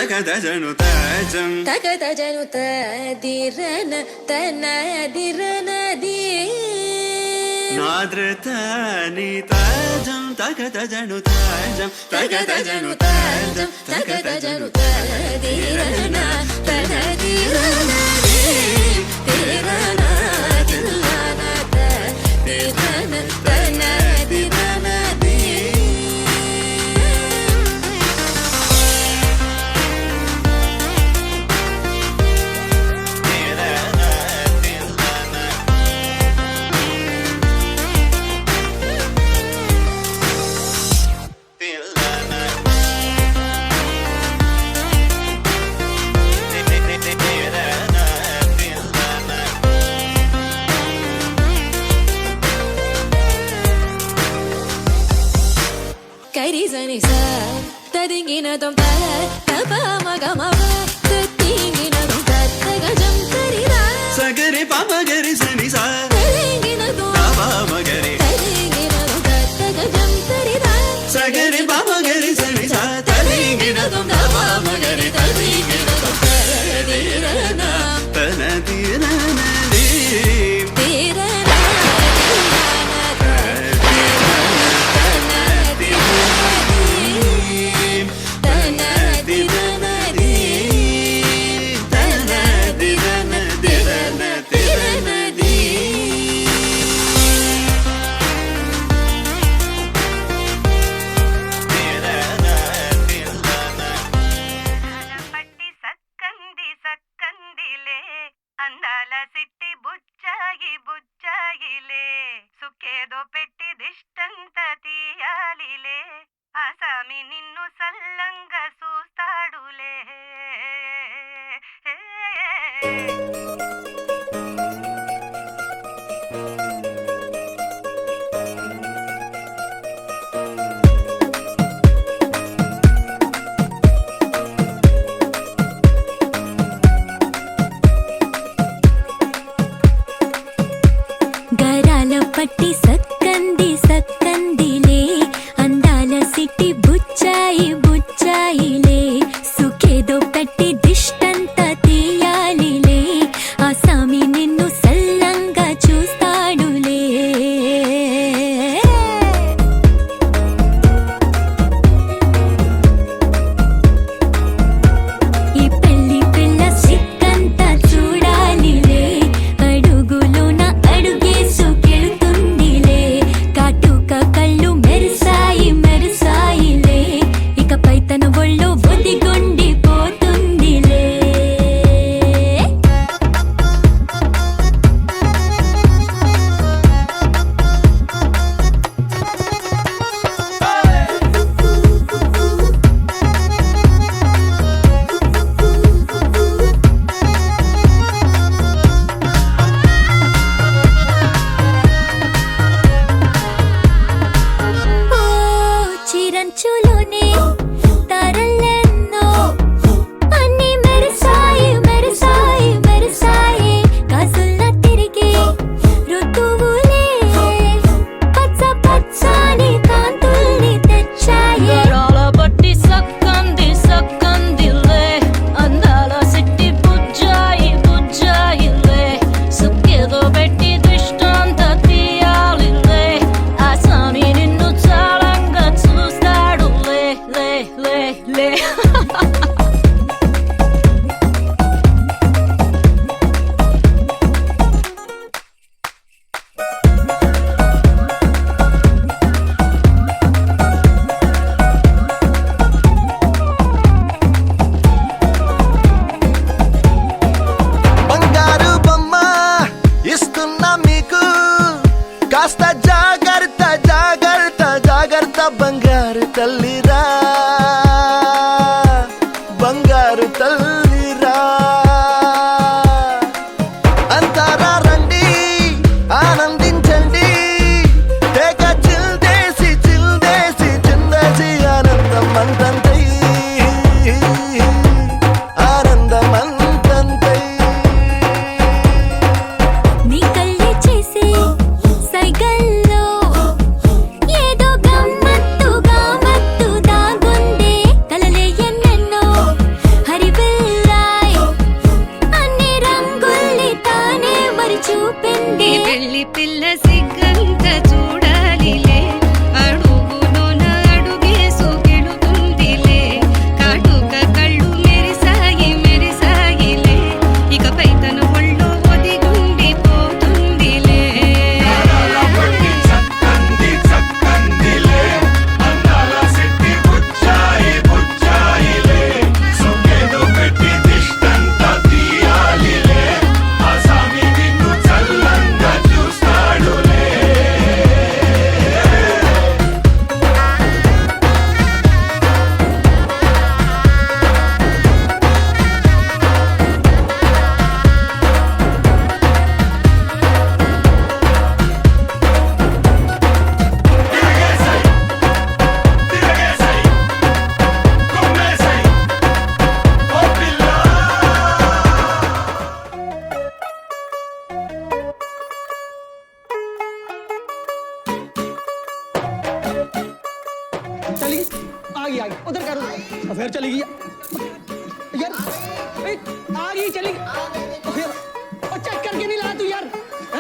ತಗದಜನು ತಾಜಂ ತಗದಜನು ತದಿರನ ತನದಿರನ the ನಾದ್ರತಾನಿ ತಾಜಂ ತಗದಜನು ತಾಜಂ ತಗದಜನು ತಾಜಂ ತಗದಜನು ತದಿರನ ತನದಿರನ the ತಿರನ ತಿಲ್ಲನ ತದಿರನ ತನದಿರನ the ಕರಿಸನಿ ಸ ತದಿಂಗಿನ ತೊಂ ತರ ತಪ ಮಗ ಮಗ ತತ್ತಿಂಗಿನ ತೊಂ ತಗಜಂ ತರಿರ ಸಗರಿ ಪಾಮಗರಿ ಸನಿ ಸಾ ತದಿಂಗಿನ ತೊಂ ಪಾಮಗರಿ ತದಿಂಗಿನ ತೊಂ ತಗಜಂ ತರಿರ ಸಗರಿ ಪಾಮಗರಿ ಸನಿ ಸಾ ತದಿಂಗಿನ ತೊಂ ಪಾಮಗರಿ ತದಿಂಗಿನ ತೊಂ ತದಿರನ ತನದಿರನ ದಿ ತಿರನ అందాల సిట్టి బుచ్చాగి బుచ్చాగిలే సుఖేదో పెట్టి దిష్టంత తీయాలిలే ఆసామి నిన్ను సల్లంగా చూస్తాడులే పట్టి సక్కంది సక్కందిలే అందాల సిట్టి బుచ్చాయి బుచ్చాయి బంగారు తల్లిరా బంగారు తల్లిరా అంతారా రండి ఆనందించండి తెగ చిల్దేసి చిందేసి ఆనందం అంతంతై ఆనందం అంతంతై నీ కళ్ళే చేసే సైగల్లో ఏదో గమ్మత్తుగా మత్తు దాగుందే కలలే ఎన్నెన్నో హరివిల్లాయ్ అన్ని రంగుల్ని తానే మరి చూపింది పెళ్లి పిల్ల సిగ్గంత చూడాలిలే అడుగులోన అడుగేసు గెలుతుందిలే కాటుక కళ్ళు మెరిసాయిలే ఇకపై తన ఒళ్ళో ఒదిగుండిపోతుందిలే चली आ गई उधर करो फिर चली गई यार आ गई चली फिर चेक करके नहीं ला तू यार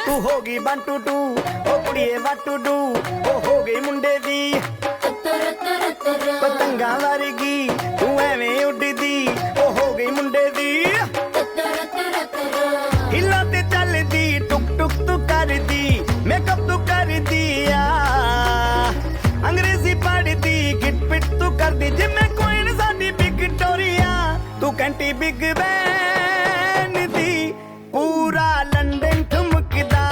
तू हो गई 1 2 2 ओ कुड़िए व्हाट टू डू ओ हो गई मुंडे दी पतंगा वर्गी तू एवें उड़दी ओ हो गई मुंडे दी हिला ते चलदी टुक टुक तू करदी मेकअप तू कर दिया अंग्रेजी पढ़दी गिट पिट तू करदी जिम्मे कोई न साडी विक्टोरिया तू कंटी बिग बैन दी पूरा लंदन ठुमकदा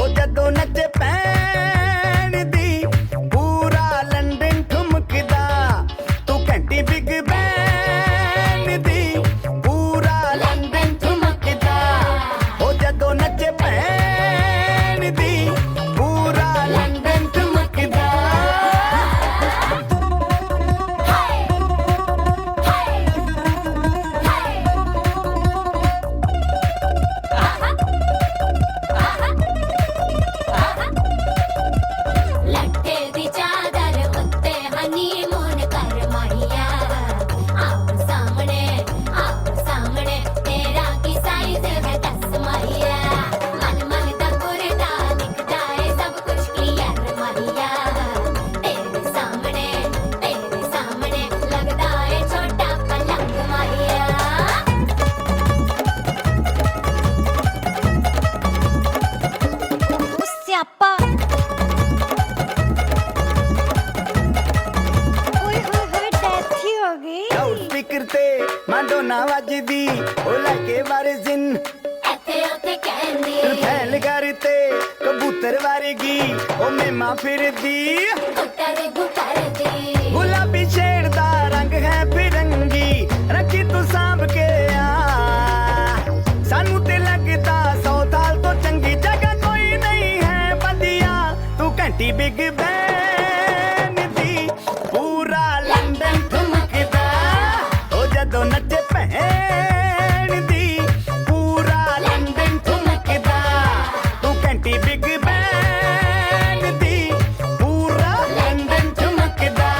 ओ जदों नचे पैन दी पूरा लंदन ठुमकदा तू कंटी बिग बैन दी पूरा लंदन ठुमकदा ओ जदों नचे पैन दी पूरा लंदन ठुमकदा लट्टे दी चादर उत्ते हनीमून कर माहिया आप सामने तेरा की साइज है तस्माइया मन मन दा कुरदा दिखदा है सब कुछ क्लियर माहिया तेरे सामने लगदा है छोटा पलंग माहिया स्यापा लाउड स्पीकर ते माडोना वजदी ओ लाके वारे जिन फैल करते कबूतर वारेगी ओ मेमा फिरदी गुलाबी शेर दा रंग है फिरंगी रखी तू सांभ के आ सानू ते लगदा 100 साल तो चंगी जगह कोई नहीं है बदिया तू घंटी बिग बैन दी पूरा लंदन ठुमकदा ओ जदों नचे भैन दी पूरा लंदन ठुमकदा तू घंटी बिग बैन दी पूरा लंदन ठुमकदा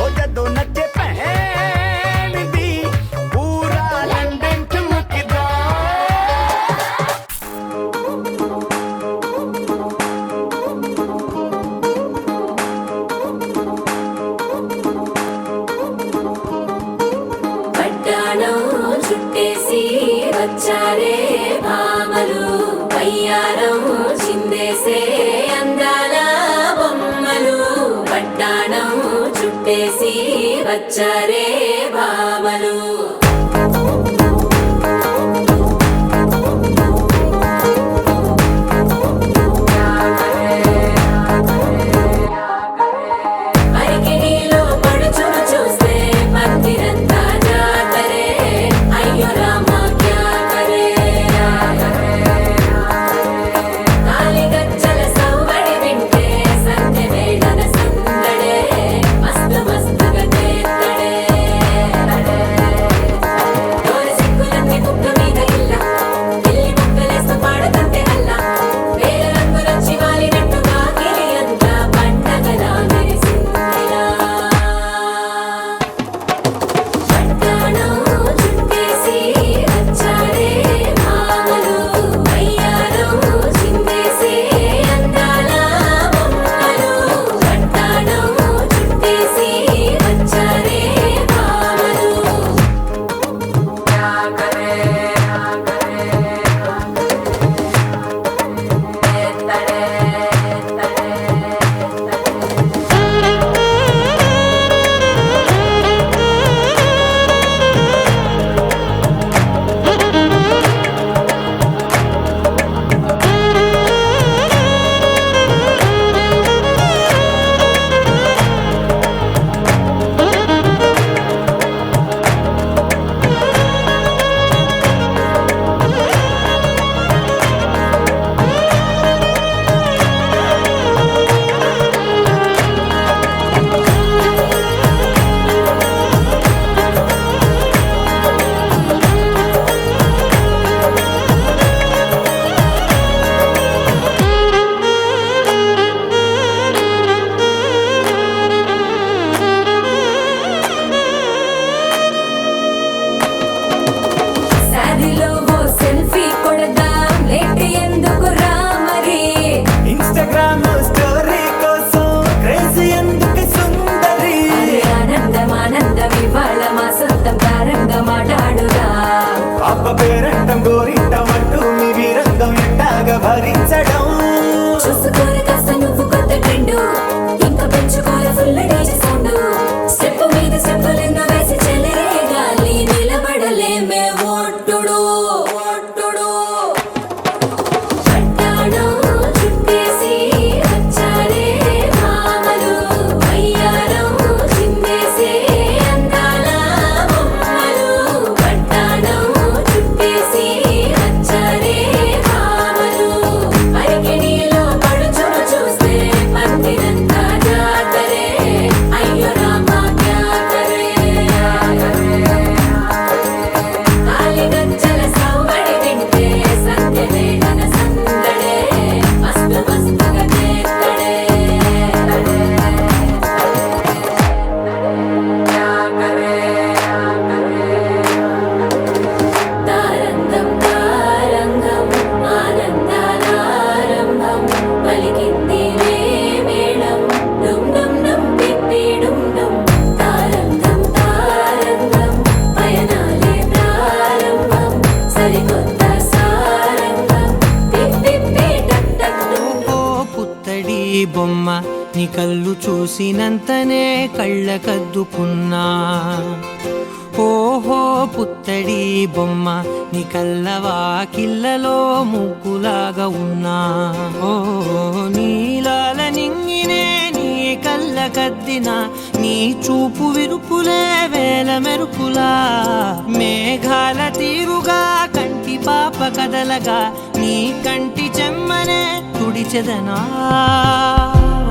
ओ जदों नचे भैन दी पूरा लंदन ठुमकदा పట్టాణం చుట్టేసి వచ్చారే భామలు పయ్యారం చిందేసే అందాల బొమ్మలు పట్టాణం చుట్టేసి వచ్చారే భామలు ఫుల్ డీజే సౌండ్ స్టెప్ మీద స్టెప్పులెన్నో వేసి చెలరే గాలి నిలబడలేమే ఒట్టుడు ఒట్టుడు పట్టాణం చుట్టేసి వచ్చారే భామలు అయ్యారం చిందేసే అందాల బొమ్మలు పట్టాణం చుట్టేసి వచ్చారే భామలు పరికిణీలో పడుచును చూస్తే పందిరంతా జాతరే అయ్యో రామా జాతరే కాలిగజ్జల సవ్వడి వింటే సత్యవేదన సందడే మస్తు మస్తుగా చేస్తడే తారంగం తారంగం ఆనందాలారంభం పలికింది రే మేళం డుమ్ డుమ్ డుమ్ పిప్పి డుమ్ డుమ్ తారంగం తారంగం పయనాలే ప్రారంభం సరికొత్త సారంగం పిప్పి టక్ టక్ డుమ్ ఓ పుత్తడి బొమ్మ నీ కళ్ళు చూసినంతనే కళ్ళకద్దుకున్నా ఓహో పుత్తడి బొమ్మ నీ కళ్ళవాకిళ్ళలో ముగ్గులాగా ఉన్నా ఓ నీలాల నింగినే నీ కళ్ళకద్దిన నీ చూపు విరుపులే వేల మెరుపులా మేఘాల తీరుగా కంటి పాప కదలగా నీ కంటి చెమ్మనే తుడిచెదనా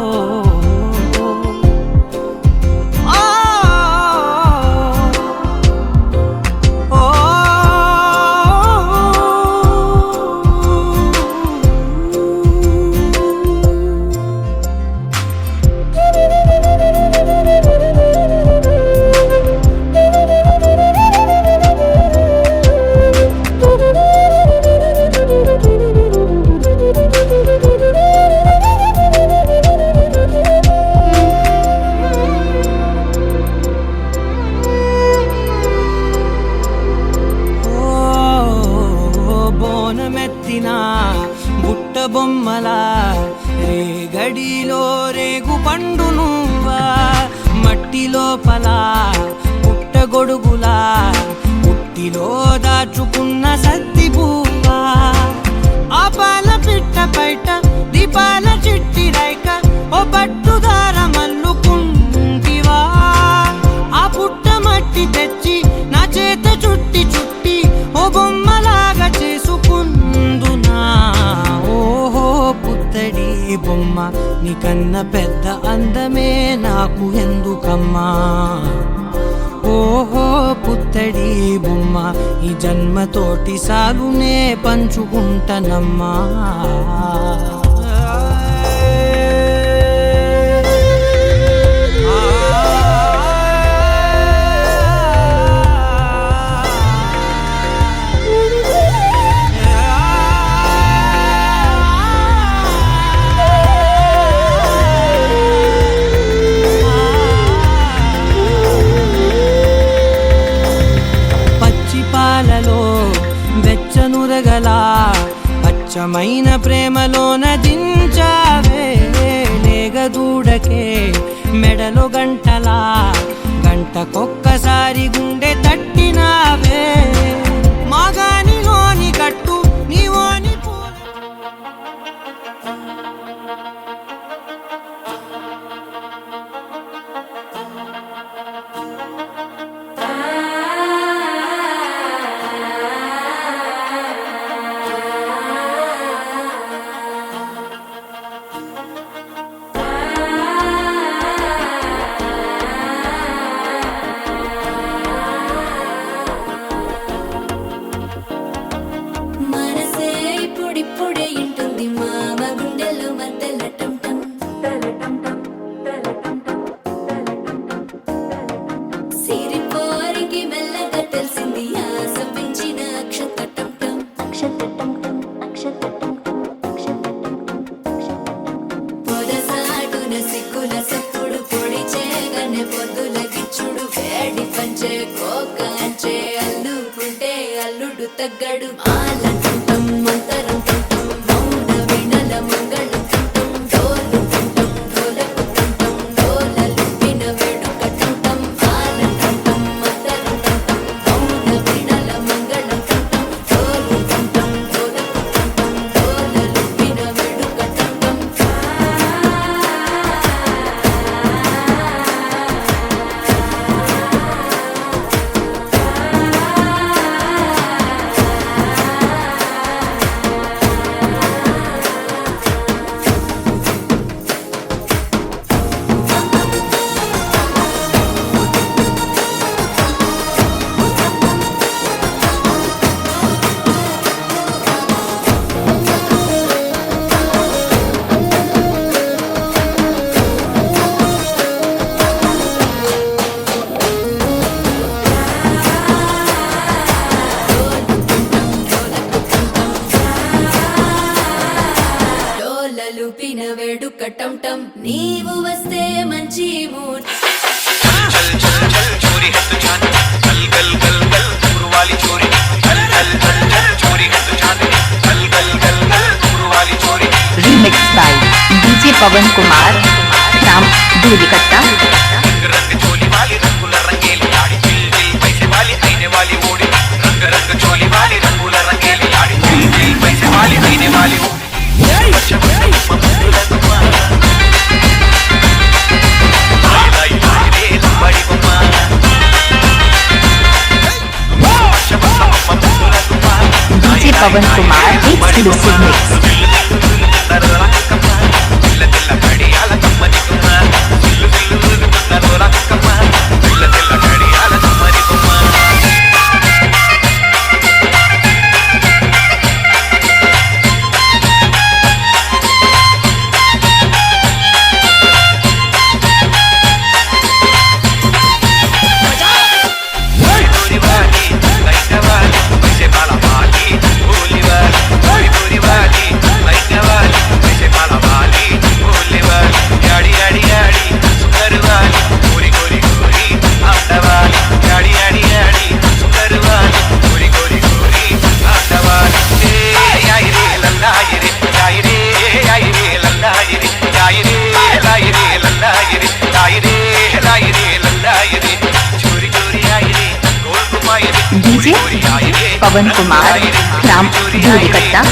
ఓ బోనమెత్తిన బుట్ట బొమ్మలా రేగడిలో రేగు పండు నువ్వా మట్టి లోపల పుట్టగొడుగులా పుట్టిలో దాచుకున్న సత్తి పువ్వా ఆ పాల పిట్ట బయట దీపాల చిట్టి రైక ఓ పట్టుదార మల్లుకుంటివా ఆ పుట్ట మట్టి తెచ్చి నా చేత చుట్టి చుట్టి ఓ బొమ్మలాగా చేసుకుందునా ఓహో పుత్తడి బొమ్మ నీకన్న పెద్ద అందమే నాకు ఎందుకమ్మా ఓహో పుత్తడి బొమ్మ ఈ జన్మతోటి సాలునే పంచుకుంటనమ్మా పాలలో వెచ్చనురగల పచ్చమైన ప్రేమలోన దించావే లేగదూడకే మెడలో గంటలా గంటకొక్కసారి గుండె తట్టినావే మాగానిలోని గట్టు నీవోని మనసే ఇప్పుడిప్పుడే ఇంటుంది మామ గుండెల్లో మధ్యలో టం టం సిరిపోరికి మెల్లగా తెలిసింది ఆశ పెంచిన అక్షత టం పొదసాటున సిగ్గుల సప్పుడు పొడి చేయగానే పొద్దుల గిచ్చుడు వేడి పంచే కోకాంచే అల్లుకుంటే అల్లుడు తగ్గడు ఆలంటుంటం మంతరం టుంటం మౌన వినల మంగళం టుంటం డోలు టుంటం డోలకు టుంటం డోలలు వస్తే మంచి మూడ్ चल चल चल चोरी है तो चांद गल गल गल गल दूर वाली चोरी चल चल चल चल चोरी है तो चांद गल गल गल गल दूर वाली चोरी रीमिक्स बाय डीजे पवन कुमार नाम धूलिकट्टा रंग रंग चोली वाली रंगुला रंगेली आड़ी दिल दिल पैसे वाली आईने वाली ओड़ी रंग रंग चोली वाली रंगुला रंगेली आड़ी दिल दिल पैसे वाली आईने वाली ओड़ी बच्चा बच्चा मम्मा तुमा लाई लाई लाई रे लंबाड़ी मम्मा बच्चा बच्चा मम्मा तुमा डीजे पवन कुमार एक्सक्लूसिव मिक्स डीजे पवन कुमार नाम धूलिकट्टा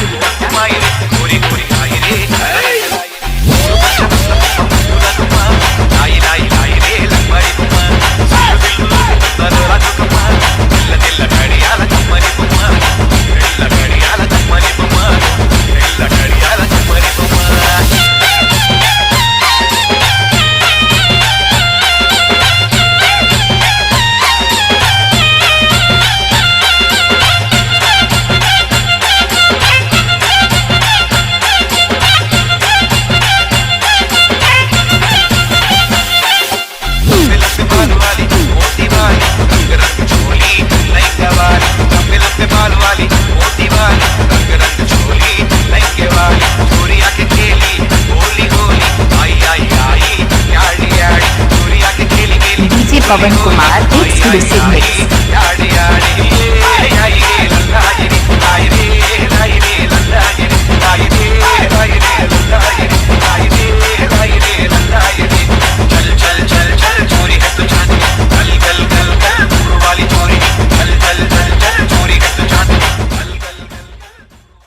पवन कुमार एक्सक्लूसिव मिक्स